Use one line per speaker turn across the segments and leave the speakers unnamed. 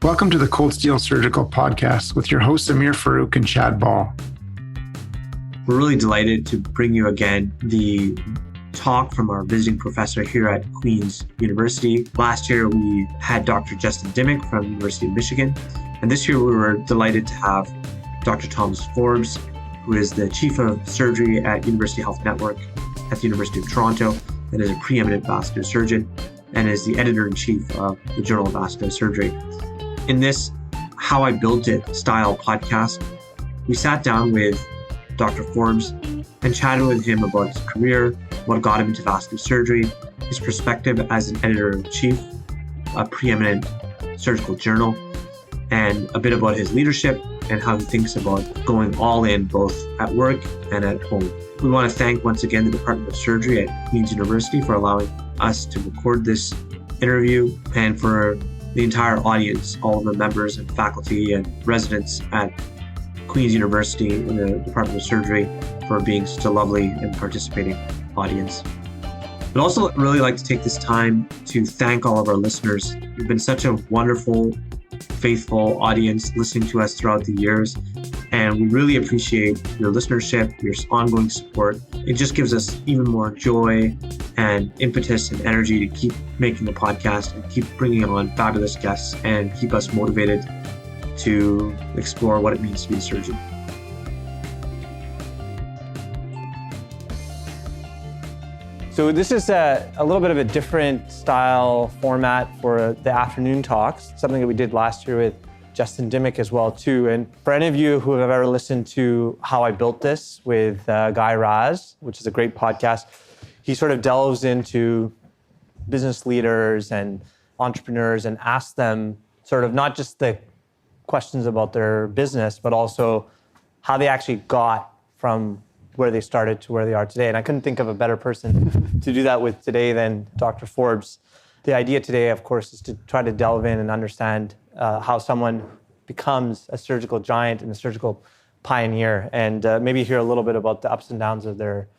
Welcome to the Cold Steel Surgical Podcast with your hosts Amir Farouk and Chad Ball.
We're really delighted to bring you again the talk from our visiting professor here at Queen's University. Last year, we had Dr. Justin Dimmick from University of Michigan. And this year, we were delighted to have Dr. Thomas Forbes, who is the Chief of Surgery at University Health Network at the University of Toronto, and is a preeminent vascular surgeon, and is the editor-in-chief of the Journal of Vascular Surgery. In this How I Built It style podcast, we sat down with Dr. Forbes and chatted with him about his career, what got him into vascular surgery, his perspective as an editor-in-chief, a preeminent surgical journal, and a bit about his leadership and how he thinks about going all in both at work and at home. We want to thank once again the Department of Surgery at Queen's University for allowing us to record this interview, and for the entire audience, all of the members and faculty and residents at Queen's University in the Department of Surgery for being such a lovely and participating audience. I'd also really like to take this time to thank all of our listeners. You've been such a wonderful, faithful audience listening to us throughout the years, and we really appreciate your listenership, your ongoing support. It just gives us even more joy and impetus and energy to keep making the podcast and keep bringing on fabulous guests and keep us motivated to explore what it means to be a surgeon.
So this is a little bit of a different style format for the afternoon talks, something that we did last year with Justin Dimmick as well too. And for any of you who have ever listened to How I Built This with Guy Raz, which is a great podcast, he sort of delves into business leaders and entrepreneurs and asks them sort of not just the questions about their business, but also how they actually got from where they started to where they are today. And I couldn't think of a better person to do that with today than Dr. Forbes. The idea today, of course, is to try to delve in and understand how someone becomes a surgical giant and a surgical pioneer, and maybe hear a little bit about the ups and downs of their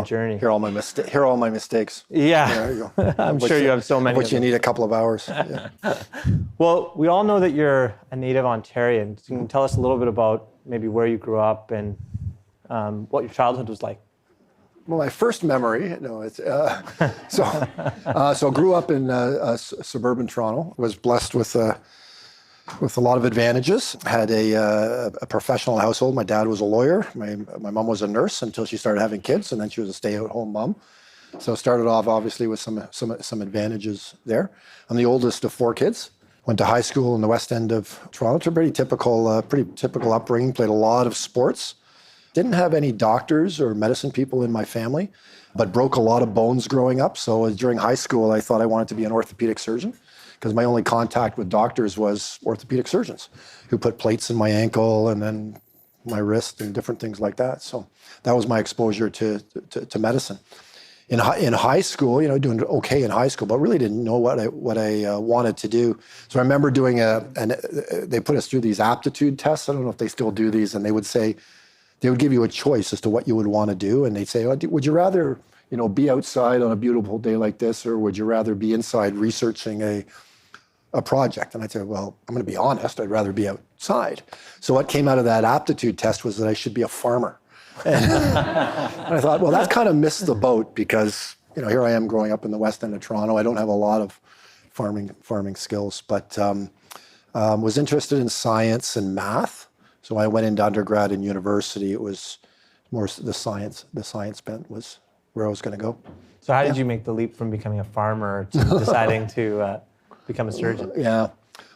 journey.
Hear all my mistakes.
Yeah,
there you go.
I'm sure you have so many.
Which you need a couple of hours. Yeah.
Well, we all know that you're a native Ontarian. So you can tell us a little bit about maybe where you grew up and what your childhood was like.
Well, my first memory, so grew up in suburban Toronto. Was blessed with a lot of advantages. Had a professional household. My dad was a lawyer. My mom was a nurse until she started having kids, and then she was a stay-at-home mom. So started off obviously with some advantages there. I'm the oldest of four kids. Went to high school in the West End of Toronto. It's a pretty typical upbringing. Played a lot of sports. Didn't have any doctors or medicine people in my family, but broke a lot of bones growing up. So during high school, I thought I wanted to be an orthopedic surgeon because my only contact with doctors was orthopedic surgeons who put plates in my ankle and then my wrist and different things like that. So that was my exposure to medicine. In high school, doing okay in high school, but really didn't know what I wanted to do. So I remember doing they put us through these aptitude tests. I don't know if they still do these, and they would give you a choice as to what you would want to do. And they'd say, would you rather, be outside on a beautiful day like this, or would you rather be inside researching a project? And I'd say, well, I'm going to be honest, I'd rather be outside. So what came out of that aptitude test was that I should be a farmer. And I thought, well, that kind of missed the boat because, here I am growing up in the West End of Toronto. I don't have a lot of farming skills, but was interested in science and math. So I went into undergrad and university. It was more the science bent was where I was going to go.
So how did you make the leap from becoming a farmer to deciding to become a surgeon?
Yeah.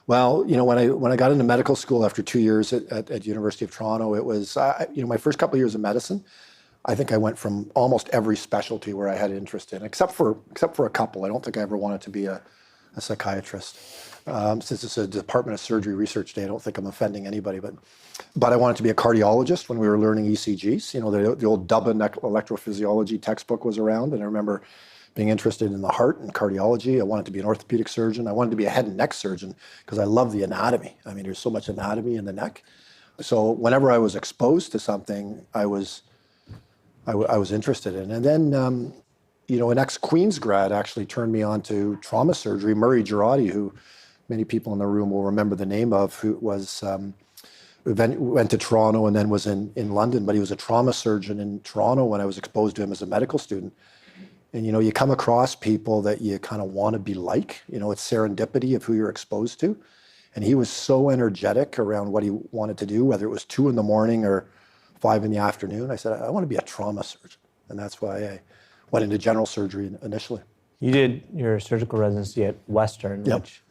Well, when I got into medical school after 2 years at University of Toronto, it was, my first couple of years of medicine, I think I went from almost every specialty where I had interest in, except for a couple. I don't think I ever wanted to be a psychiatrist. Since it's a Department of Surgery research day, I don't think I'm offending anybody, but I wanted to be a cardiologist when we were learning ECGs. The old Dublin electrophysiology textbook was around, and I remember being interested in the heart and cardiology. I wanted to be an orthopedic surgeon. I wanted to be a head and neck surgeon because I love the anatomy. I mean, there's so much anatomy in the neck. So whenever I was exposed to something, I was interested in. And then, an ex-Queens grad actually turned me on to trauma surgery, Murray Girardi, who many people in the room will remember the name of, who was went to Toronto and then was in London, but he was a trauma surgeon in Toronto when I was exposed to him as a medical student. And, you come across people that you kind of want to be like, it's serendipity of who you're exposed to. And he was so energetic around what he wanted to do, whether it was 2 a.m. or 5 p.m. I said, I want to be a trauma surgeon. And that's why I went into general surgery initially.
You did your surgical residency at Western,
Yep.
which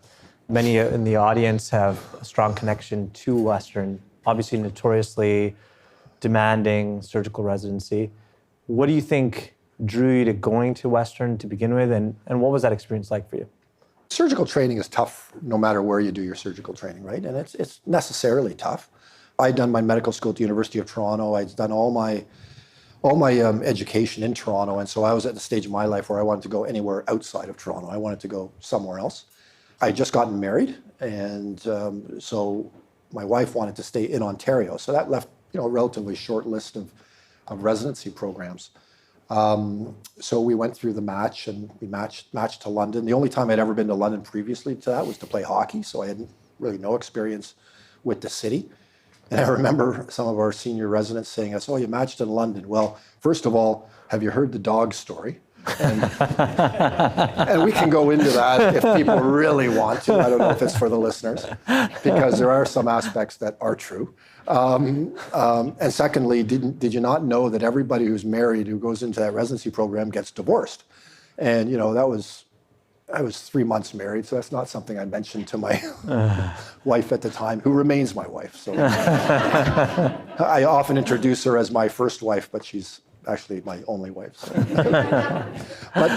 many in the audience have a strong connection to Western, obviously notoriously demanding surgical residency. What do you think drew you to going to Western to begin with, and what was that experience like for you?
Surgical training is tough no matter where you do your surgical training, right? And it's necessarily tough. I'd done my medical school at the University of Toronto. I'd done all my education in Toronto, and so I was at the stage of my life where I wanted to go anywhere outside of Toronto. I wanted to go somewhere else. I had just gotten married, and so my wife wanted to stay in Ontario. So that left a relatively short list of residency programs. So we went through the match, and we matched to London. The only time I'd ever been to London previously to that was to play hockey, so I had really no experience with the city. And I remember some of our senior residents saying, "Oh, you matched in London. Well, first of all, have you heard the dog story?" And we can go into that if people really want to. I don't know if it's for the listeners, because there are some aspects that are true. And secondly, did you not know that everybody who's married who goes into that residency program gets divorced? And I was 3 months married, so that's not something I mentioned to my wife at the time, who remains my wife. So I often introduce her as my first wife, but she's actually my only wife. So.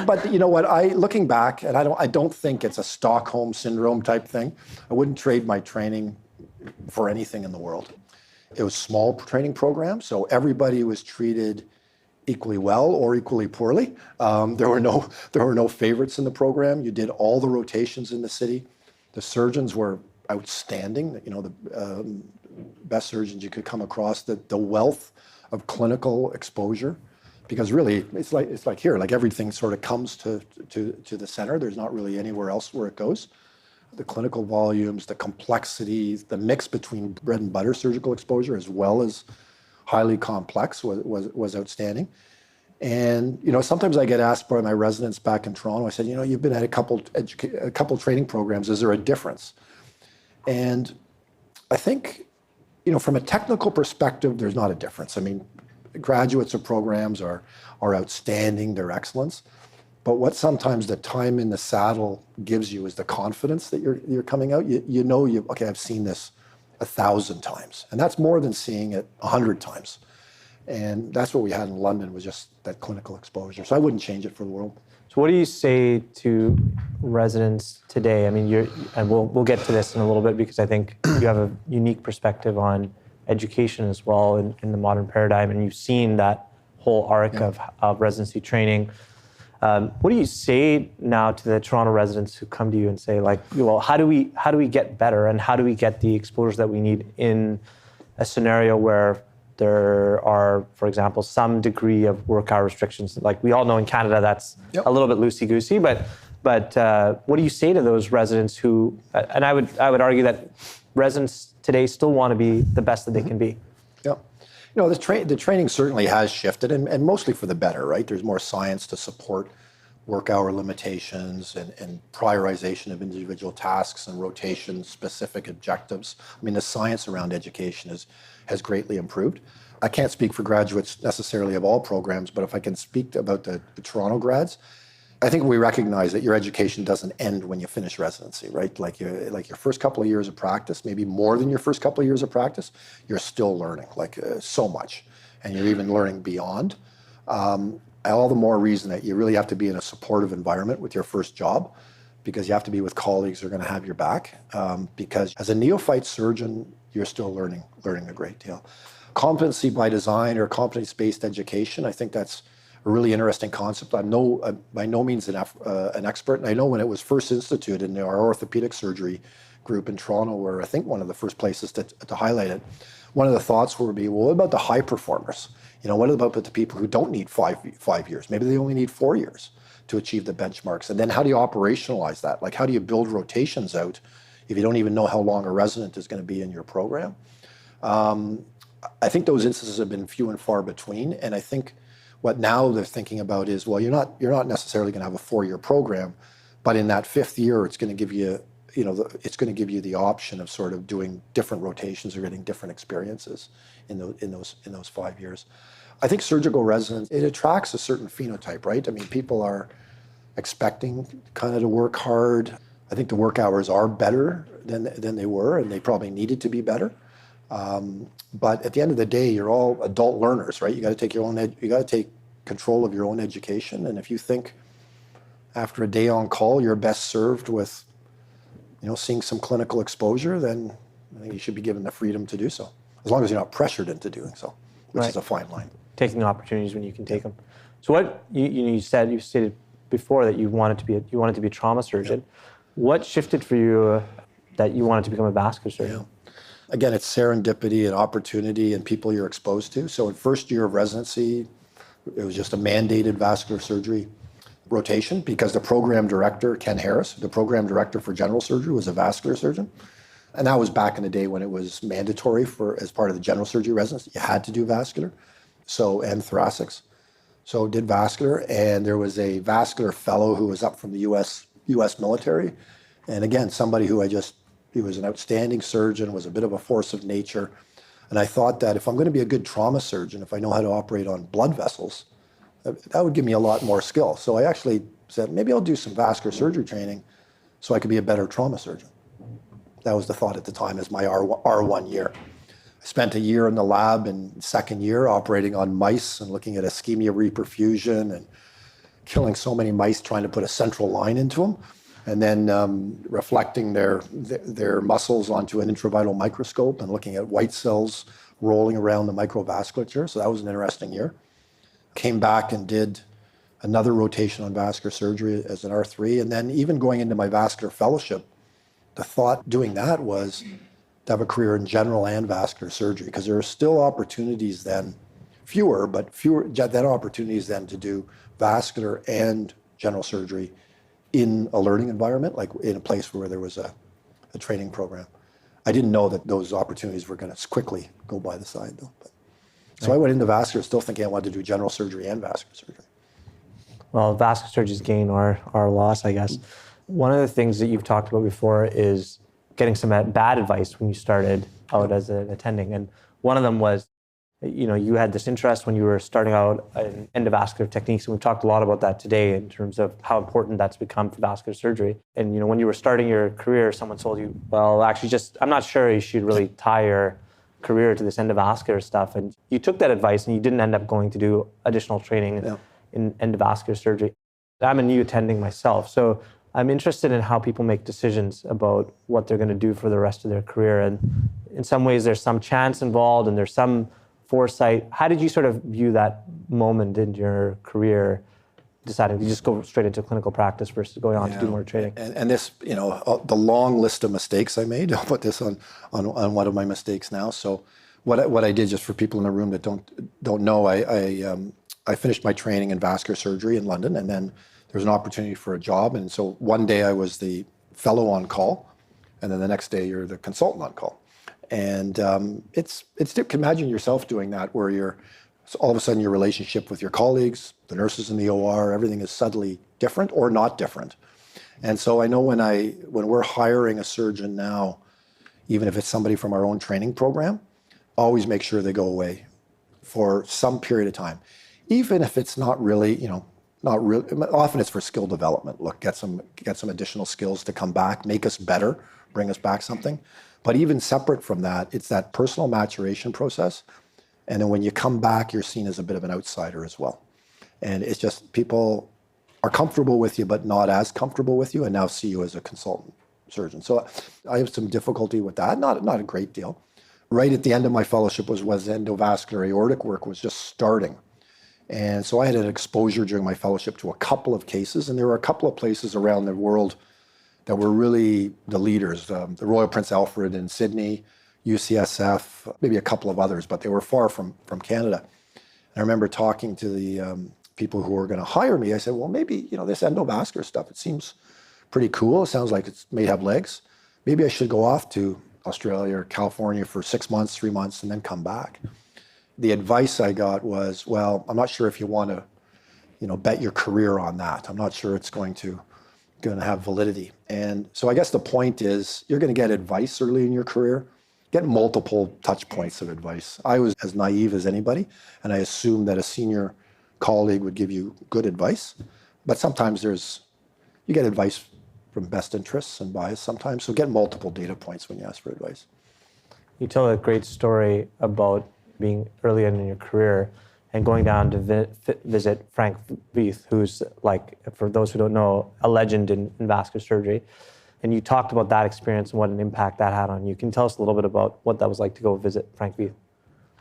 but you know what? Looking back, and I don't think it's a Stockholm syndrome type thing. I wouldn't trade my training for anything in the world. It was small training programs, so everybody was treated equally well or equally poorly. There were no favorites in the program. You did all the rotations in the city. The surgeons were outstanding. The best surgeons you could come across. The wealth of clinical exposure, because really it's like here, like everything sort of comes to the center. There's not really anywhere else where it goes. The clinical volumes, the complexities, the mix between bread and butter surgical exposure as well as highly complex was outstanding. And sometimes I get asked by my residents back in Toronto, I said, you've been at a couple training programs, is there a difference? And I think from a technical perspective, there's not a difference. I mean, graduates of programs are outstanding, they're excellence. But what sometimes the time in the saddle gives you is the confidence that you're coming out. Okay, I've seen this 1,000 times. And that's more than seeing it 100 times. And that's what we had in London, was just that clinical exposure. So I wouldn't change it for the world.
So what do you say to residents today? I mean, and we'll get to this in a little bit, because I think you have a unique perspective on education as well in the modern paradigm, and you've seen that whole arc of residency training. What do you say now to the Toronto residents who come to you and say, like, well, how do we get better, and how do we get the exposure that we need in a scenario where there are, for example, some degree of work hour restrictions? Like we all know in Canada, that's a little bit loosey-goosey, but what do you say to those residents who, and I would argue that residents today still want to be the best that they can be?
Yeah. The training certainly has shifted, and mostly for the better, right? There's more science to support work hour limitations and prioritization of individual tasks and rotation-specific objectives. I mean, the science around education has greatly improved. I can't speak for graduates necessarily of all programs, but if I can speak about the Toronto grads, I think we recognize that your education doesn't end when you finish residency, right? Like your first couple of years of practice, maybe more than your first couple of years of practice, you're still learning so much, and you're even learning beyond. All the more reason that you really have to be in a supportive environment with your first job, because you have to be with colleagues who are going to have your back. Because as a neophyte surgeon, you're still learning a great deal. Competency by design or competence-based education, I think that's a really interesting concept. I'm by no means an expert, and I know when it was first instituted in our orthopedic surgery group in Toronto, where I think one of the first places to highlight it, one of the thoughts would be, well, what about the high performers? What about the people who don't need five years? Maybe they only need 4 years to achieve the benchmarks. And then how do you operationalize that? Like, how do you build rotations out if you don't even know how long a resident is going to be in your program. I think those instances have been few and far between. And I think what now they're thinking about is, well, you're not necessarily going to have a 4-year program, but in that 5th year, it's going to give you, it's going to give you the option of sort of doing different rotations or getting different experiences in those 5 years. I think surgical residence, it attracts a certain phenotype, right? I mean, people are expecting kind of to work hard. I think the work hours are better than they were, and they probably needed to be better. But at the end of the day, you're all adult learners, right? You got to take you got to take control of your own education. And if you think after a day on call, you're best served with, seeing some clinical exposure, then I think you should be given the freedom to do so, as long as you're not pressured into doing so, which is a fine line.
Taking opportunities when you can take them. So what you stated before that you wanted to be a trauma surgeon. Yeah. What shifted for you that you wanted to become a vascular surgeon?
Yeah. Again, it's serendipity and opportunity and people you're exposed to. So in first year of residency, it was just a mandated vascular surgery rotation because the program director, Ken Harris, the program director for general surgery, was a vascular surgeon. And that was back in the day when it was mandatory as part of the general surgery residency. You had to do vascular, and thoracics. So did vascular, and there was a vascular fellow who was up from the U.S. military. And again, somebody who he was an outstanding surgeon, was a bit of a force of nature. And I thought that if I'm going to be a good trauma surgeon, if I know how to operate on blood vessels, that would give me a lot more skill. So I actually said, maybe I'll do some vascular surgery training so I could be a better trauma surgeon. That was the thought at the time as my R1 year. I spent a year in the lab in second year operating on mice and looking at ischemia reperfusion and killing so many mice trying to put a central line into them, and then reflecting their muscles onto an intravital microscope and looking at white cells rolling around the microvasculature. So that was an interesting year. Came back and did another rotation on vascular surgery as an R3. And then even going into my vascular fellowship, the thought doing that was to have a career in general and vascular surgery, because there are still opportunities then, fewer opportunities then to do vascular and general surgery in a learning environment, like in a place where there was a training program. I didn't know that those opportunities were going to quickly go by the side, though. So I went into vascular still thinking I wanted to do general surgery and vascular surgery.
Well, vascular surgeons gain our loss, I guess. One of the things that you've talked about before is getting some bad advice when you started out as an attending. And one of them was, you had this interest when you were starting out in endovascular techniques, and we've talked a lot about that today in terms of how important that's become for vascular surgery. And when you were starting your career, someone told you, well, actually I'm not sure you should really tie your career to this endovascular stuff. And you took that advice and you didn't end up going to do additional training in endovascular surgery. I'm a new attending myself, so I'm interested in how people make decisions about what they're going to do for the rest of their career. And in some ways, there's some chance involved and there's some foresight. How did you sort of view that moment in your career, deciding to just go straight into clinical practice versus going on to do more training?
And this, the long list of mistakes I made, I'll put this on one of my mistakes now. So what I did, just for people in the room that don't know, I finished my training in vascular surgery in London, and then there was an opportunity for a job. And so one day I was the fellow on call, and then the next day you're the consultant on call. And it's imagine yourself doing that, where all of a sudden your relationship with your colleagues, the nurses in the OR, everything is suddenly different or not different. And so I know when we're hiring a surgeon now, even if it's somebody from our own training program, always make sure they go away for some period of time, even if it's not really, often it's for skill development. Look, get some additional skills to come back, make us better, bring us back something. But even separate from that, it's that personal maturation process. And then when you come back, you're seen as a bit of an outsider as well. And it's just people are comfortable with you, but not as comfortable with you, and now see you as a consultant surgeon. So I have some difficulty with that, not a great deal. Right at the end of my fellowship was endovascular aortic work was just starting. And so I had an exposure during my fellowship to a couple of cases, and there were a couple of places around the world that were really the leaders, the Royal Prince Alfred in Sydney, UCSF, maybe a couple of others, but they were far from Canada. And I remember talking to the people who were going to hire me. I said, well, maybe, this endovascular stuff, it seems pretty cool. It sounds like it may have legs. maybe I should go off to Australia or California for 6 months, 3 months, and then come back. The advice I got was, well, I'm not sure if you want to, bet your career on that. I'm not sure it's going to have validity. And so I guess the point is, you're going to get advice early in your career. Get multiple touch points of advice. I was as naive as anybody, and I assumed that a senior colleague would give you good advice. But sometimes you get advice from best interests and bias sometimes. So get multiple data points when you ask for advice.
You tell a great story about being early in your career and going down to visit Frank Veith, who's, like, for those who don't know, a legend in vascular surgery. And you talked about that experience and what an impact that had on you. Can you tell us a little bit about what that was like to go visit Frank Veith?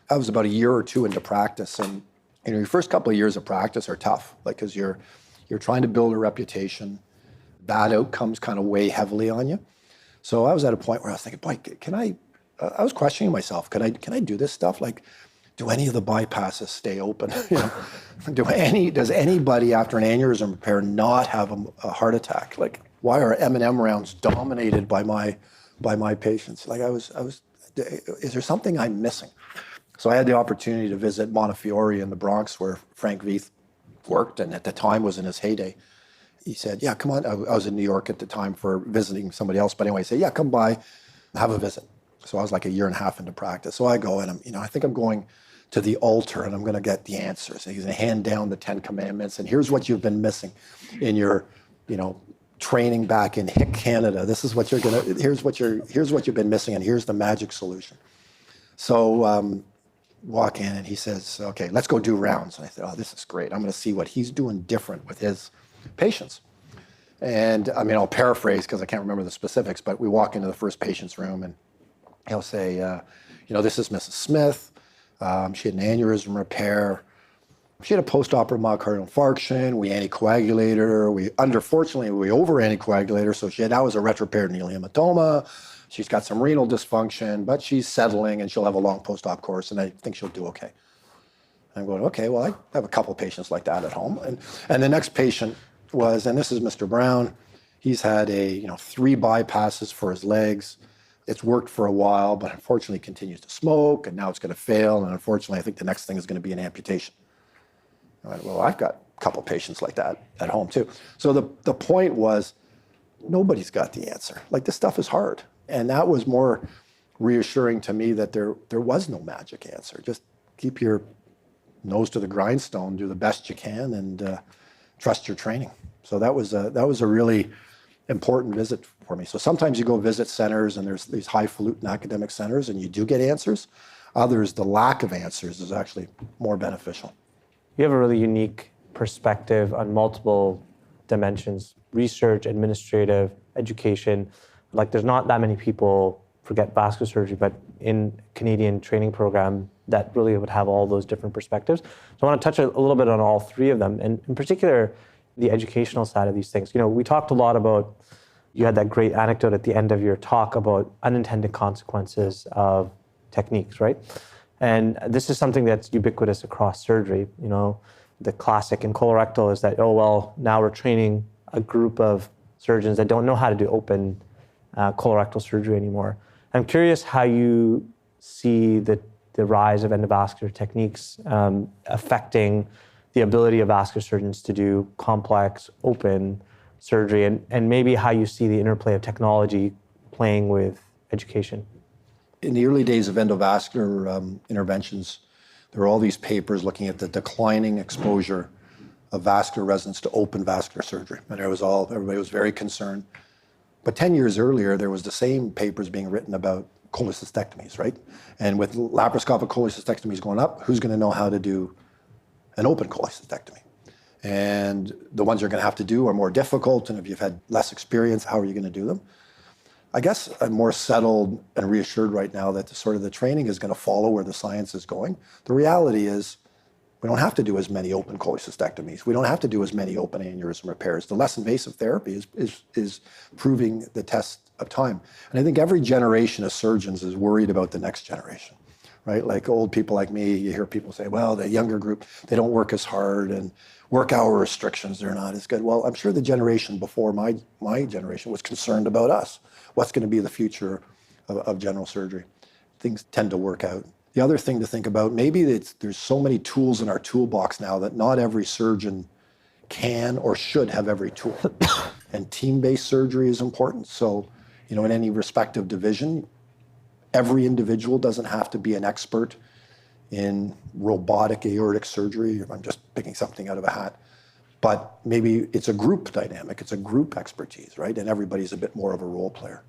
I was about a year or two into practice, and your first couple of years of practice are tough, because you're trying to build a reputation. Bad outcomes kind of weigh heavily on you. So I was at a point where I was thinking, boy, I was questioning myself. Can I do this stuff? Like, do any of the bypasses stay open? Does anybody after an aneurysm repair not have a heart attack? Like, why are M&M rounds dominated by my patients? Like, is there something I'm missing? So I had the opportunity to visit Montefiore in the Bronx, where Frank Veith worked, and at the time was in his heyday. He said, yeah, come on. I was in New York at the time for visiting somebody else. But anyway, he said, yeah, come by, have a visit. So I was like a year and a half into practice. So I go, and I think I'm going to the altar, and I'm going to get the answers. He's going to hand down the 10 commandments, and here's what you've been missing in your, training back in Hick, Canada. This is what here's what you've been missing, and here's the magic solution. So walk in, and he says, okay, let's go do rounds. And I said, oh, this is great. I'm going to see what he's doing different with his patients. And I'll paraphrase because I can't remember the specifics, but we walk into the first patient's room, and he'll say, this is Mrs. Smith. She had an aneurysm repair. She had a post-operative myocardial infarction. We anticoagulated her. Unfortunately, we over-anticoagulated her, so that was a retroperitoneal hematoma. She's got some renal dysfunction, but she's settling, and she'll have a long post-op course, and I think she'll do okay. I'm going, okay, well, I have a couple of patients like that at home. And the next patient was, and this is Mr. Brown. He's had 3 bypasses for his legs. It's worked for a while, but unfortunately continues to smoke, and now it's going to fail. And unfortunately, I think the next thing is going to be an amputation. I went, well, I've got a couple patients like that at home too. So the point was, nobody's got the answer. Like, this stuff is hard. And that was more reassuring to me that there was no magic answer. Just keep your nose to the grindstone, do the best you can, and trust your training. So that was a really important visit for me. So sometimes you go visit centers, and there's these highfalutin academic centers, and you do get answers. Others, the lack of answers is actually more beneficial.
You have a really unique perspective on multiple dimensions: research, administrative, education. Like, there's not that many people, forget vascular surgery, but in Canadian training program that really would have all those different perspectives. So I want to touch a little bit on all 3 of them, and in particular, the educational side of these things. We talked a lot about, you had that great anecdote at the end of your talk about unintended consequences of techniques, right? And this is something that's ubiquitous across surgery. The classic in colorectal is that, oh, well, now we're training a group of surgeons that don't know how to do open colorectal surgery anymore. I'm curious how you see the rise of endovascular techniques affecting the ability of vascular surgeons to do complex open surgery, and maybe how you see the interplay of technology playing with education.
In the early days of endovascular interventions, there were all these papers looking at the declining exposure of vascular residents to open vascular surgery. And everybody was very concerned. But 10 years earlier, there was the same papers being written about cholecystectomies, right? And with laparoscopic cholecystectomies going up, who's going to know how to do an open cholecystectomy? And the ones you're going to have to do are more difficult, and if you've had less experience, how are you going to do them? I guess I'm more settled and reassured right now that the training is going to follow where the science is going. The reality is, we don't have to do as many open cholecystectomies. We don't have to do as many open aneurysm repairs. The less invasive therapy is proving the test of time. And I think every generation of surgeons is worried about the next generation, right? Like, old people like me, you hear people say, well, the younger group, they don't work as hard, and work hour restrictions, they're not as good. Well, I'm sure the generation before my generation was concerned about us. what's going to be the future of general surgery. Things tend to work out. The other thing to think about, maybe there's so many tools in our toolbox now that not every surgeon can or should have every tool. And team-based surgery is important. So, in any respective division, every individual doesn't have to be an expert in robotic aortic surgery. I'm just picking something out of a hat. But maybe it's a group dynamic. It's a group expertise, right? And everybody's a bit more of a role player.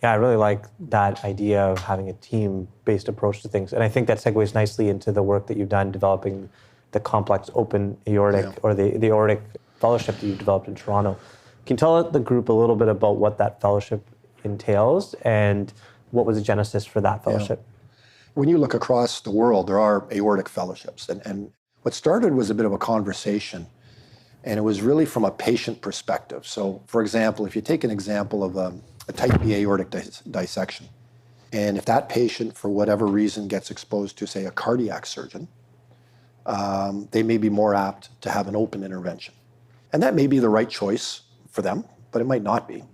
Yeah, I really like that idea of having a team-based approach to things. And I think that segues nicely into the work that you've done developing the complex open aortic or the aortic fellowship that you've developed in Toronto. Can you tell the group a little bit about what that fellowship entails and what was the genesis for that fellowship?
When you look across the world, there are aortic fellowships. And what started was a bit of a conversation, and it was really from a patient perspective. So, for example, if you take an example of a type B aortic dissection, and if that patient, for whatever reason, gets exposed to, say, a cardiac surgeon, they may be more apt to have an open intervention. And that may be the right choice for them, but it might not be.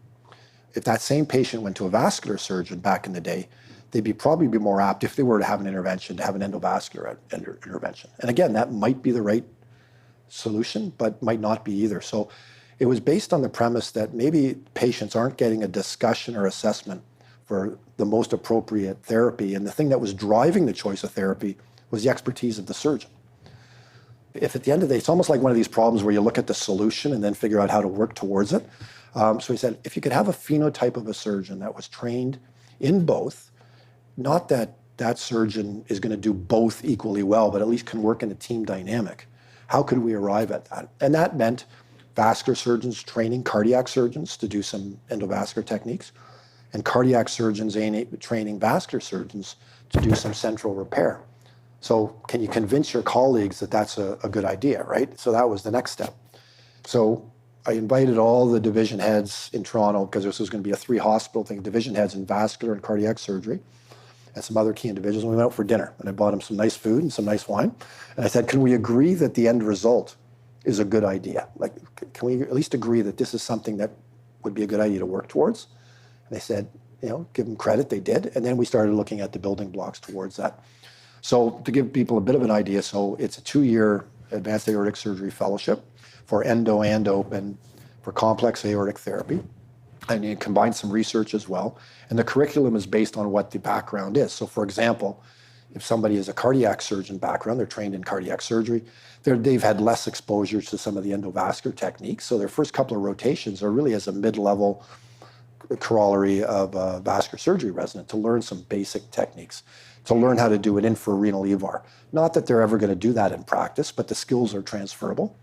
If that same patient went to a vascular surgeon back in the day, they'd probably be more apt, if they were to have an intervention, to have an endovascular intervention. And again, that might be the right solution, but might not be either. So it was based on the premise that maybe patients aren't getting a discussion or assessment for the most appropriate therapy. And the thing that was driving the choice of therapy was the expertise of the surgeon. If at the end of the day, it's almost like one of these problems where you look at the solution and then figure out how to work towards it. So he said, if you could have a phenotype of a surgeon that was trained in both, not that that surgeon is going to do both equally well, but at least can work in a team dynamic, how could we arrive at that? And that meant vascular surgeons training cardiac surgeons to do some endovascular techniques, and cardiac surgeons training vascular surgeons to do some central repair. So can you convince your colleagues that that's a good idea, right? So that was the next step. So I invited all the division heads in Toronto, because this was going to be a 3-hospital thing, division heads in vascular and cardiac surgery, and some other key individuals. And we went out for dinner, and I bought them some nice food and some nice wine. And I said, can we agree that the end result is a good idea? Like, can we at least agree that this is something that would be a good idea to work towards? And they said, give them credit, they did. And then we started looking at the building blocks towards that. So to give people a bit of an idea, so it's a 2-year Advanced Aortic Surgery Fellowship for endo and open, for complex aortic therapy. And you combine some research as well. And the curriculum is based on what the background is. So for example, if somebody is a cardiac surgeon background, they're trained in cardiac surgery, they've had less exposure to some of the endovascular techniques. So their first couple of rotations are really as a mid-level corollary of a vascular surgery resident to learn some basic techniques, to learn how to do an infrarenal EVAR. Not that they're ever going to do that in practice, but the skills are transferable.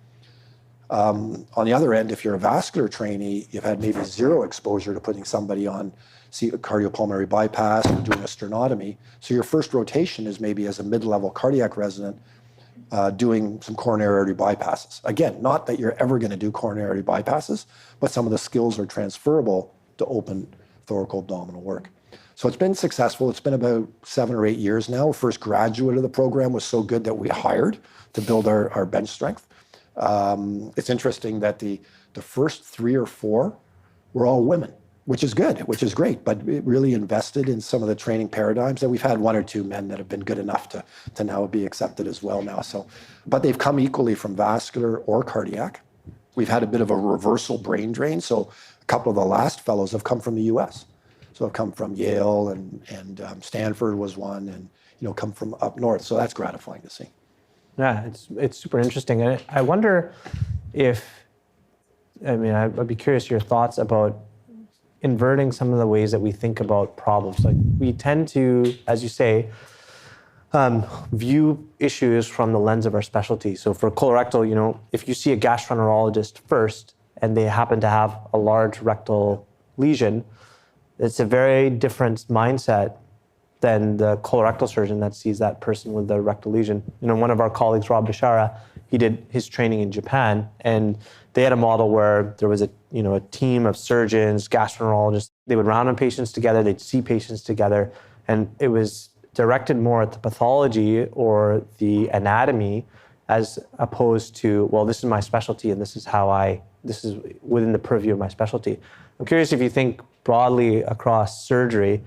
On the other end, if you're a vascular trainee, you've had maybe zero exposure to putting somebody on cardiopulmonary bypass or doing a sternotomy. So your first rotation is maybe as a mid-level cardiac resident doing some coronary artery bypasses. Again, not that you're ever going to do coronary artery bypasses, but some of the skills are transferable to open thoracoabdominal work. So it's been successful. It's been about 7 or 8 years now. First graduate of the program was so good that we hired to build our bench strength. It's interesting that the first 3 or 4 were all women, which is good, which is great, but it really invested in some of the training paradigms. And we've had 1 or 2 men that have been good enough to now be accepted as well now. So, but they've come equally from vascular or cardiac. We've had a bit of a reversal brain drain. So a couple of the last fellows have come from the US. So I've come from Yale and Stanford was one, and come from up north. So that's gratifying to see.
Yeah, it's super interesting. And I wonder I'd be curious your thoughts about inverting some of the ways that we think about problems. Like we tend to, as you say, view issues from the lens of our specialty. So for colorectal, if you see a gastroenterologist first and they happen to have a large rectal lesion, it's a very different mindset than the colorectal surgeon that sees that person with the rectal lesion. One of our colleagues, Rob Bishara, he did his training in Japan, and they had a model where there was a team of surgeons, gastroenterologists. They would round on patients together, they'd see patients together, and it was directed more at the pathology or the anatomy as opposed to, well, this is my specialty and this is within the purview of my specialty. I'm curious if you think broadly across surgery.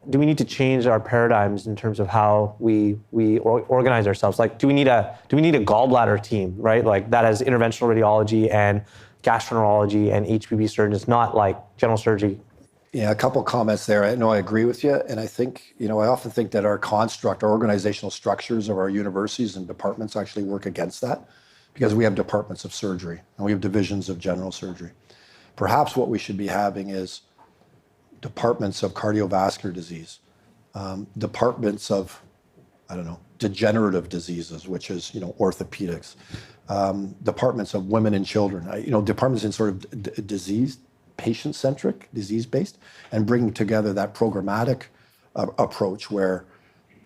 Do we need to change our paradigms in terms of how we organize ourselves? Like, do we need a gallbladder team, right? Like that has interventional radiology and gastroenterology and HPB surgeons, not like general surgery.
Yeah, a couple comments there. I know I agree with you. And I think, I often think that our construct, our organizational structures of our universities and departments actually work against that because we have departments of surgery and we have divisions of general surgery. Perhaps what we should be having is departments of cardiovascular disease, departments of, degenerative diseases, which is, orthopedics, departments of women and children, departments in sort of disease, patient-centric, disease-based, and bringing together that programmatic approach where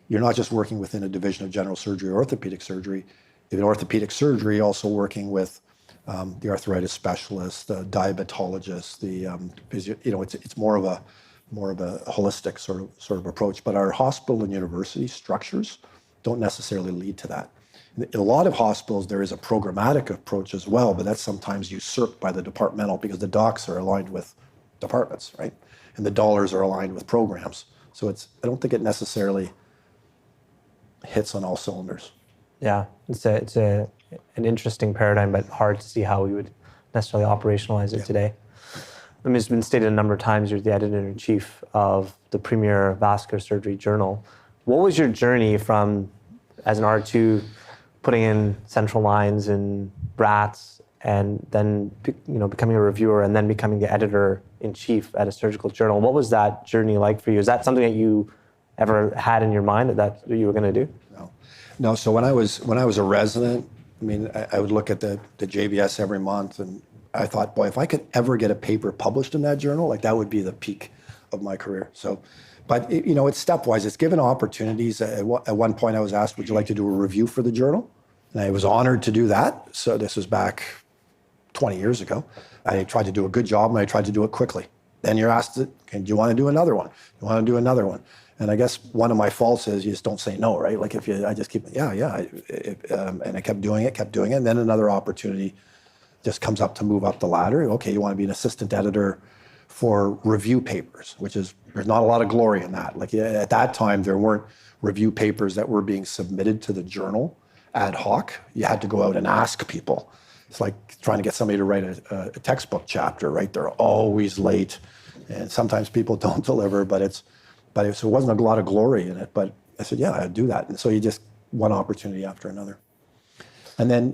you're not just working within a division of general surgery or orthopedic surgery, in orthopedic surgery also working with the arthritis specialist, the diabetologist, it's more of a holistic sort of approach. But our hospital and university structures don't necessarily lead to that. In a lot of hospitals, there is a programmatic approach as well, but that's sometimes usurped by the departmental because the docs are aligned with departments, right? And the dollars are aligned with programs. So I don't think it necessarily hits on all cylinders.
Yeah, it's an interesting paradigm, but hard to see how we would necessarily operationalize it today. I mean, it's been stated a number of times, you're the editor-in-chief of the premier vascular surgery journal. What was your journey from, as an R2, putting in central lines and brats, and then becoming a reviewer, and then becoming the editor-in-chief at a surgical journal? What was that journey like for you? Is that something that you ever had in your mind that you were going to do?
No. So when I was a resident, I would look at the JVS every month, and I thought, boy, if I could ever get a paper published in that journal, like that would be the peak of my career. So, but it's stepwise. It's given opportunities. At one point, I was asked, "Would you like to do a review for the journal?" And I was honored to do that. So this was back 20 years ago. I tried to do a good job, and I tried to do it quickly. Then you're asked, "Okay, do you want to do another one? You want to do another one?" And I guess one of my faults is you just don't say no, right? Like I just keep, and I kept doing it, and then another opportunity just comes up to move up the ladder. Okay, you want to be an assistant editor for review papers, there's not a lot of glory in that. Like at that time, there weren't review papers that were being submitted to the journal ad hoc. You had to go out and ask people. It's like trying to get somebody to write a textbook chapter, right? They're always late, and sometimes people don't deliver, but it wasn't a lot of glory in it. But I said, yeah, I'd do that. And so you just one opportunity after another. And then,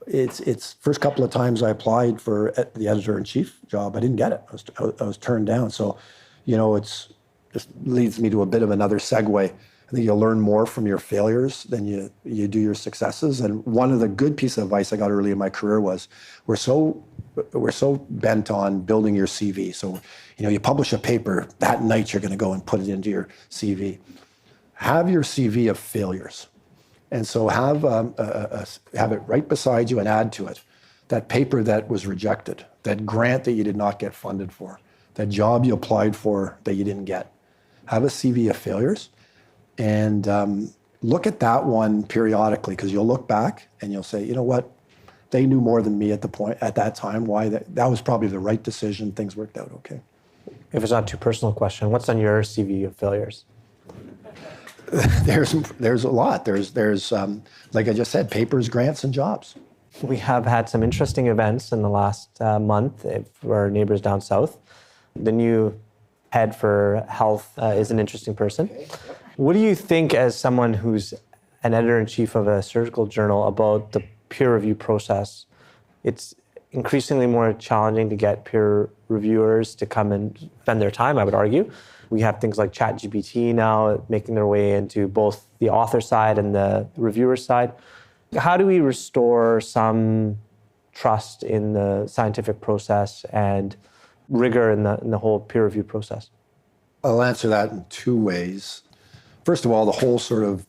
it's first couple of times I applied for the editor-in-chief job, I didn't get it. I was turned down. So, it's just leads me to a bit of another segue. I think you'll learn more from your failures than you do your successes. And one of the good pieces of advice I got early in my career was we're so bent on building your CV. So, you publish a paper, that night you're going to go and put it into your CV. Have your CV of failures. And so have it right beside you and add to it that paper that was rejected, that grant that you did not get funded for, that job you applied for that you didn't get. Have a CV of failures and look at that one periodically, because you'll look back and you'll say, you know what, they knew more than me at that time. Why that was probably the right decision. Things worked out okay.
If it's not too personal question, what's on your CV of failures?
There's a lot. There's like I just said, papers, grants, and jobs.
We have had some interesting events in the last month for our neighbors down south. The new head for health is an interesting person. What do you think, as someone who's an editor-in-chief of a surgical journal, about the peer review process? It's increasingly more challenging to get peer reviewers to come and spend their time, I would argue. We have things like ChatGPT now making their way into both the author side and the reviewer side. How do we restore some trust in the scientific process and rigor in the whole peer review process?
I'll answer that in two ways. First of all, the whole sort of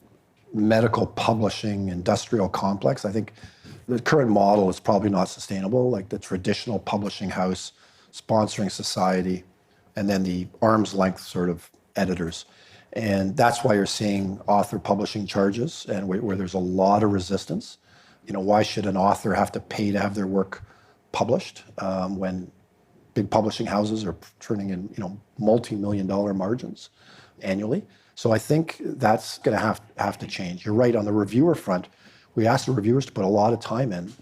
medical publishing industrial complex, I think the current model is probably not sustainable, like the traditional publishing house, sponsoring society, and then the arm's length sort of editors. And that's why you're seeing author publishing charges and where there's a lot of resistance. Why should an author have to pay to have their work published when big publishing houses are turning in, multi-million-dollar margins annually. So I think that's going to have to change. You're right, on the reviewer front, we ask the reviewers to put a lot of time in,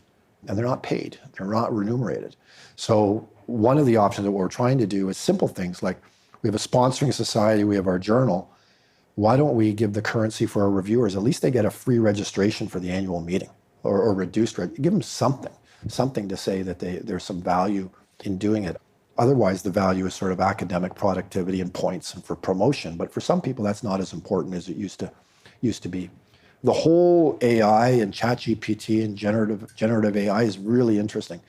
and they're not paid. They're not remunerated. So one of the options that we're trying to do is simple things like we have a sponsoring society, we have our journal. Why don't we give the currency for our reviewers? At least they get a free registration for the annual meeting or reduced. Give them something to say that there's some value in doing it. Otherwise, the value is sort of academic productivity and points and for promotion. But for some people, that's not as important as it used to be. The whole AI and ChatGPT and generative AI is really interesting.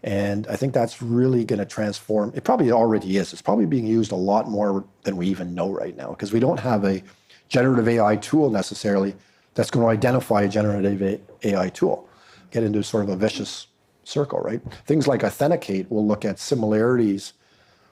And I think that's really going to transform. It probably already is. It's probably being used a lot more than we even know right now, because we don't have a generative AI tool necessarily that's going to identify a generative AI tool. Get into sort of a vicious circle, right? Things like Authenticate will look at similarities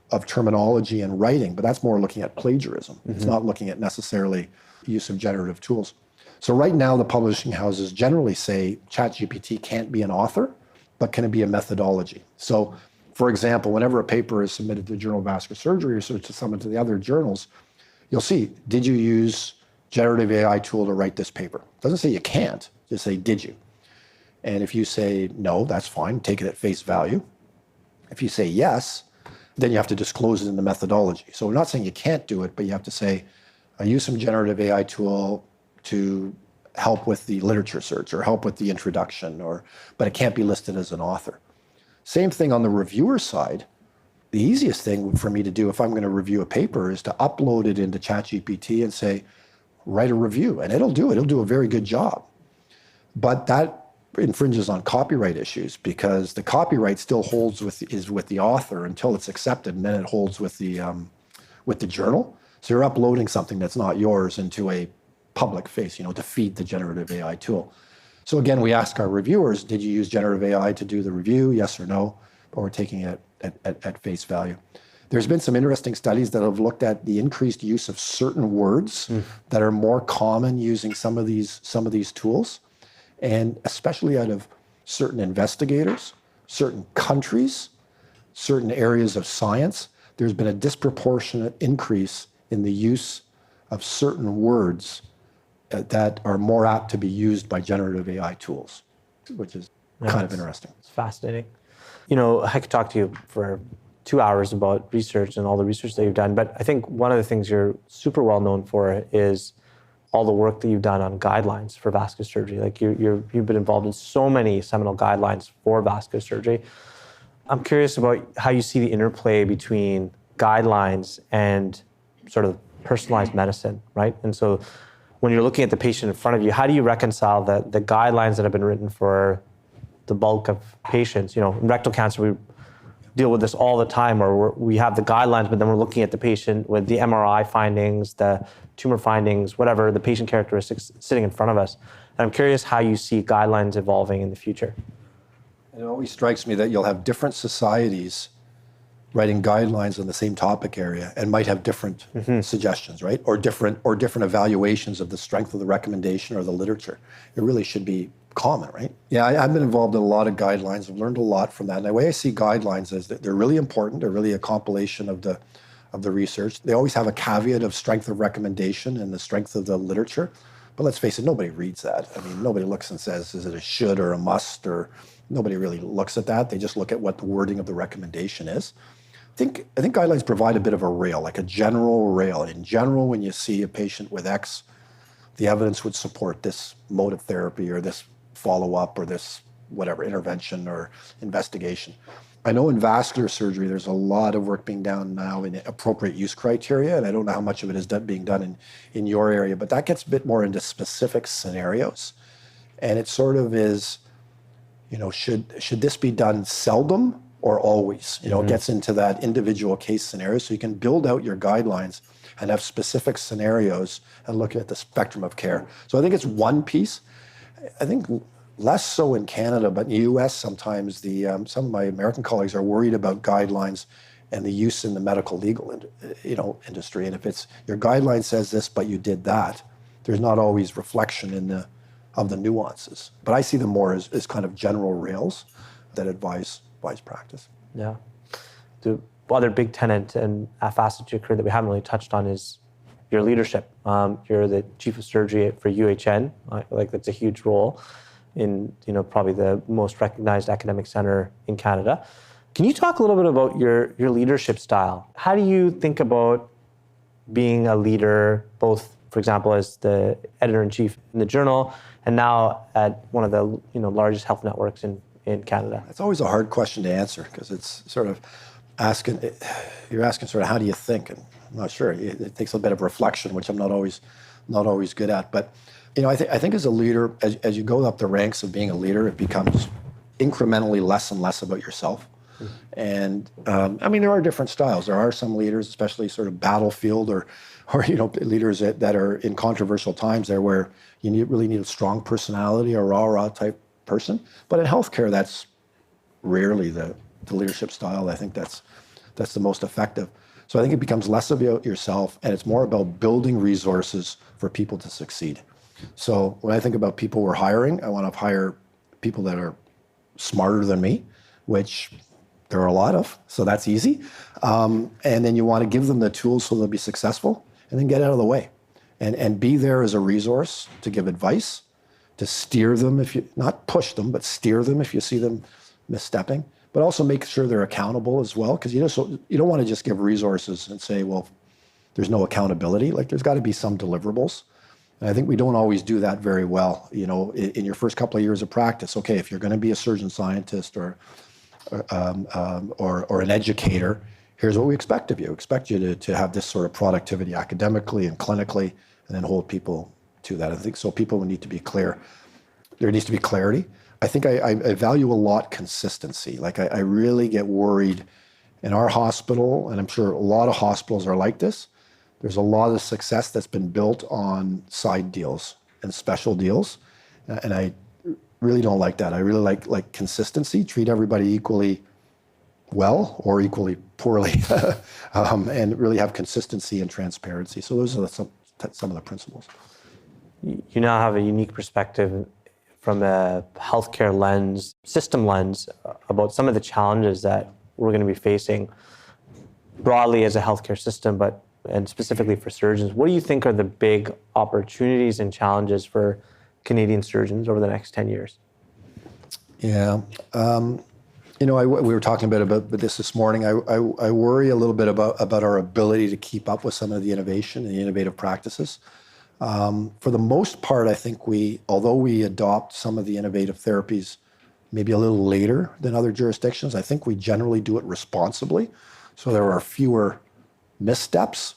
of terminology and writing, but that's more looking at plagiarism. Mm-hmm. It's not looking at necessarily use of generative tools. So right now, the publishing houses generally say ChatGPT can't be an author, but can it be a methodology? So, for example, whenever a paper is submitted to the Journal of Vascular Surgery or to some of the other journals, you'll see, did you use generative AI tool to write this paper? It doesn't say you can't, just say, did you? And if you say no, that's fine, take it at face value. If you say yes, then you have to disclose it in the methodology. So we're not saying you can't do it, but you have to say, I use some generative AI tool to help with the literature search or help with the introduction, but it can't be listed as an author. Same thing on the reviewer side. The easiest thing for me to do if I'm going to review a paper is to upload it into ChatGPT and say, write a review, and it'll do it. It'll do a very good job. But that infringes on copyright issues because the copyright still holds with the author until it's accepted, and then it holds with the journal. So you're uploading something that's not yours into a public face, to feed the generative AI tool. So again, we ask our reviewers, did you use generative AI to do the review? Yes or no? But we're taking it at face value. There's been some interesting studies that have looked at the increased use of certain words that are more common using some of these tools, and especially out of certain investigators, certain countries, certain areas of science. There's been a disproportionate increase in the use of certain words that are more apt to be used by generative AI tools, which is kind of interesting.
It's fascinating. I could talk to you for 2 hours about research and all the research that you've done, but I think one of the things you're super well known for is all the work that you've done on guidelines for vascular surgery. Like you've been involved in so many seminal guidelines for vascular surgery. I'm curious about how you see the interplay between guidelines and sort of personalized medicine, right? And so when you're looking at the patient in front of you, how do you reconcile the guidelines that have been written for the bulk of patients? In rectal cancer, we deal with this all the time, where we have the guidelines, but then we're looking at the patient with the MRI findings, the tumor findings, whatever, the patient characteristics sitting in front of us. And I'm curious how you see guidelines evolving in the future.
It always strikes me that you'll have different societies writing guidelines on the same topic area and might have different suggestions, right? Or different evaluations of the strength of the recommendation or the literature. It really should be common, right? Yeah, I've been involved in a lot of guidelines. I've learned a lot from that. And the way I see guidelines is that they're really important. They're really a compilation of the research. They always have a caveat of strength of recommendation and the strength of the literature. But let's face it, nobody reads that. I mean, nobody looks and says, is it a should or a must? Or nobody really looks at that. They just look at what the wording of the recommendation is. I think guidelines provide a bit of a rail, like a general rail. In general, when you see a patient with X, the evidence would support this mode of therapy or this follow-up or this whatever intervention or investigation. I know in vascular surgery, there's a lot of work being done now in appropriate use criteria, and I don't know how much of it is being done in your area, but that gets a bit more into specific scenarios. And it sort of is, should this be done seldom or always? It gets into that individual case scenario, so you can build out your guidelines and have specific scenarios and look at the spectrum of care. So I think it's one piece. I think less so in Canada, but in the US sometimes some of my American colleagues are worried about guidelines and the use in the medical legal industry. And if it's your guideline says this, but you did that, there's not always reflection of the nuances. But I see them more as kind of general rails that advise practice.
Yeah. the other big tenet and a facet to your career that we haven't really touched on is your leadership. You're the chief of surgery for UHN. Like that's a huge role in probably the most recognized academic center in Canada. Can you talk a little bit about your leadership style? How do you think about being a leader, both, for example, as the editor-in-chief in the Journal, and now at one of the largest health networks in Canada?
It's always a hard question to answer because it's sort of you're asking sort of how do you think, and I'm not sure. It takes a bit of reflection, which I'm not always good at. But I think as a leader, as you go up the ranks of being a leader, it becomes incrementally less and less about yourself. And there are different styles. There are some leaders, especially sort of battlefield or leaders that are in controversial times there where you really need a strong personality, a rah-rah type person. But in healthcare, that's rarely the leadership style. I think that's the most effective. So I think it becomes less about yourself and it's more about building resources for people to succeed. So when I think about people we're hiring, I want to hire people that are smarter than me, which there are a lot of, so that's easy. And then you want to give them the tools so they'll be successful and then get out of the way. And be there as a resource to give advice, to steer them not push them, but steer them if you see them misstepping, but also make sure they're accountable as well. Because you don't want to just give resources and say, well, there's no accountability. Like there's got to be some deliverables. And I think we don't always do that very well. In your first couple of years of practice, okay, if you're going to be a surgeon scientist or an educator, here's what we expect of you. We expect you to have this sort of productivity academically and clinically, and then hold people to that. I think so people need to be clear. There needs to be clarity. I think I value a lot consistency. Like I really get worried in our hospital, and I'm sure a lot of hospitals are like this. There's a lot of success that's been built on side deals and special deals, and I really don't like that. I really like consistency, treat everybody equally well or equally poorly, and really have consistency and transparency. So those are some of the principles.
You now have a unique perspective from a healthcare lens, system lens, about some of the challenges that we're going to be facing broadly as a healthcare system, and specifically for surgeons. What do you think are the big opportunities and challenges for Canadian surgeons over the next 10 years?
Yeah. We were talking about this morning. I worry a little bit about our ability to keep up with some of the innovation and the innovative practices. For the most part, I think although we adopt some of the innovative therapies maybe a little later than other jurisdictions, I think we generally do it responsibly. So there are fewer missteps.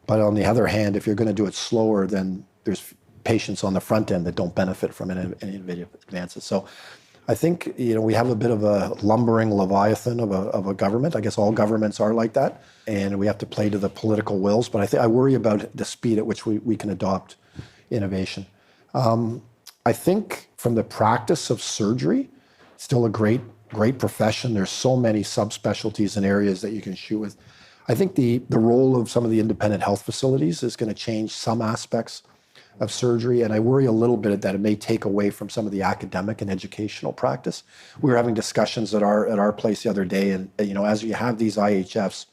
But on the other hand, if you're going to do it slower, then there's patients on the front end that don't benefit from any innovative advances. So I think we have a bit of a lumbering leviathan of a government. I guess all governments are like that, and we have to play to the political wills. But I worry about the speed at which we can adopt innovation. I think from the practice of surgery, still a great profession. There's so many subspecialties and areas that you can shoot with. I think the role of some of the independent health facilities is going to change some aspects of surgery, and I worry a little bit that it may take away from some of the academic and educational practice. We were having discussions at our place the other day, and as you have these IHFs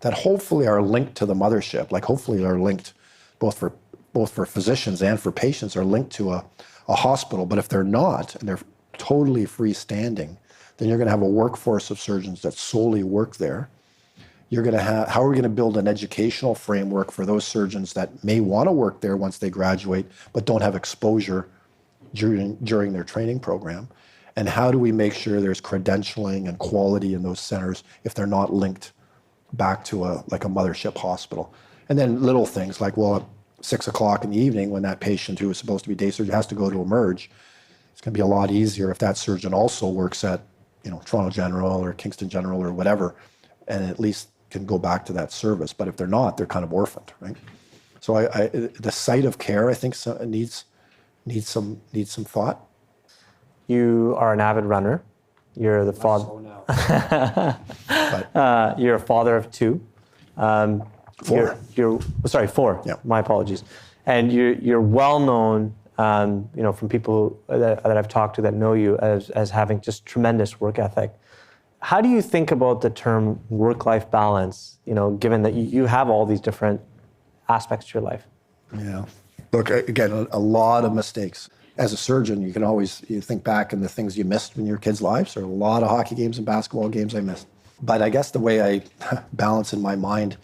that hopefully are linked to the mothership, like hopefully are linked both for physicians and for patients, are linked to a hospital. But if they're not, and they're totally freestanding, then you're going to have a workforce of surgeons that solely work there. You're going to have, how are we going to build an educational framework for those surgeons that may want to work there once they graduate, but don't have exposure during their training program? And how do we make sure there's credentialing and quality in those centers if they're not linked back to a mothership hospital? And then little things like, well, at 6 o'clock in the evening, when that patient who is supposed to be day surgery has to go to emerge, it's going to be a lot easier if that surgeon also works at Toronto General or Kingston General or whatever, and at least can go back to that service. But if they're not, they're kind of orphaned, right? So the site of care, I think, needs some thought.
You are an avid runner. You're the father. You're a father of two.
Four.
Four.
Yeah.
My apologies. And you're well known, from people that I've talked to that know you as having just tremendous work ethic. How do you think about the term work-life balance, given that you have all these different aspects to your life?
Yeah. Look, again, a lot of mistakes. As a surgeon, you think back on the things you missed in your kids' lives. There are a lot of hockey games and basketball games I missed. But I guess the way I balance in my mind,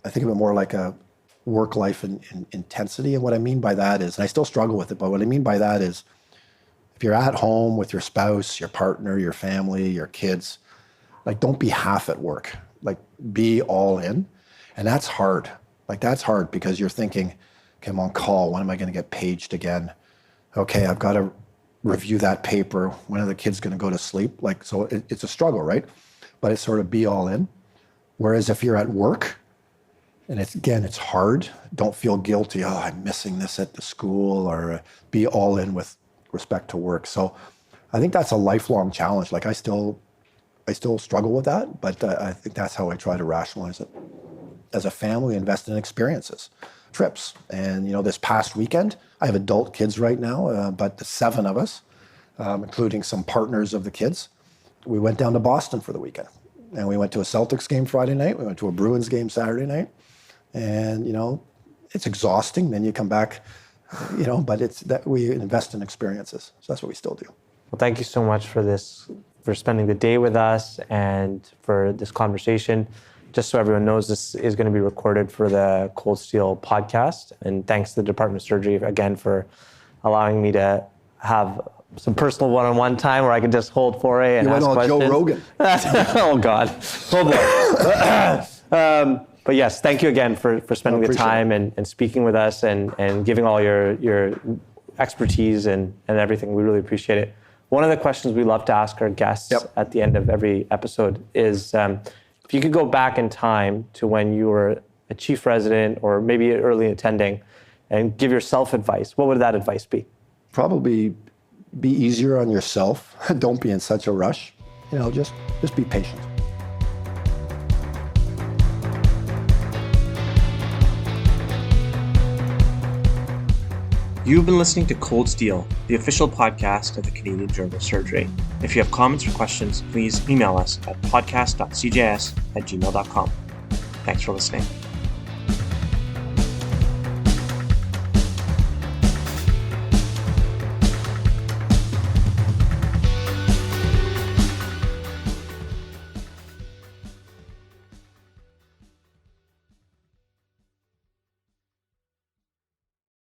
I think of it more like a work-life intensity. And what I mean by that is, and I still struggle with it, but what I mean by that is, if you're at home with your spouse, your partner, your family, your kids, don't be half at work. Be all in. And that's hard. That's hard because you're thinking, okay, I'm on call. When am I going to get paged again? Okay, I've got to review that paper. When are the kids going to go to sleep? So it's a struggle, right? But it's sort of be all in. Whereas if you're at work, and it's hard, don't feel guilty. Oh, I'm missing this at the school, or be all in with respect to work. So I think that's a lifelong challenge. I still struggle with that, but I think that's how I try to rationalize it. As a family, we invest in experiences, trips. And, this past weekend, I have adult kids right now, but the 7 of us, including some partners of the kids, we went down to Boston for the weekend. And we went to a Celtics game Friday night. We went to a Bruins game Saturday night. And, it's exhausting. Then you come back, but it's that we invest in experiences. So that's what we still do.
Well, thank you so much for this, for spending the day with us and for this conversation. Just so everyone knows, this is going to be recorded for the Cold Steel podcast. And thanks to the Department of Surgery, again, for allowing me to have some personal one-on-one time where I could just hold foray and ask questions.
Joe Rogan.
Oh, God. Oh, boy. But yes, thank you again for spending the time and speaking with us and giving all your expertise and everything. We really appreciate it. One of the questions we love to ask our guests at the end of every episode is, if you could go back in time to when you were a chief resident or maybe early attending and give yourself advice, what would that advice be?
Probably be easier on yourself. Don't be in such a rush. Just be patient.
You've been listening to Cold Steel, the official podcast of the Canadian Journal of Surgery. If you have comments or questions, please email us at podcast.cjs@gmail.com. Thanks for listening.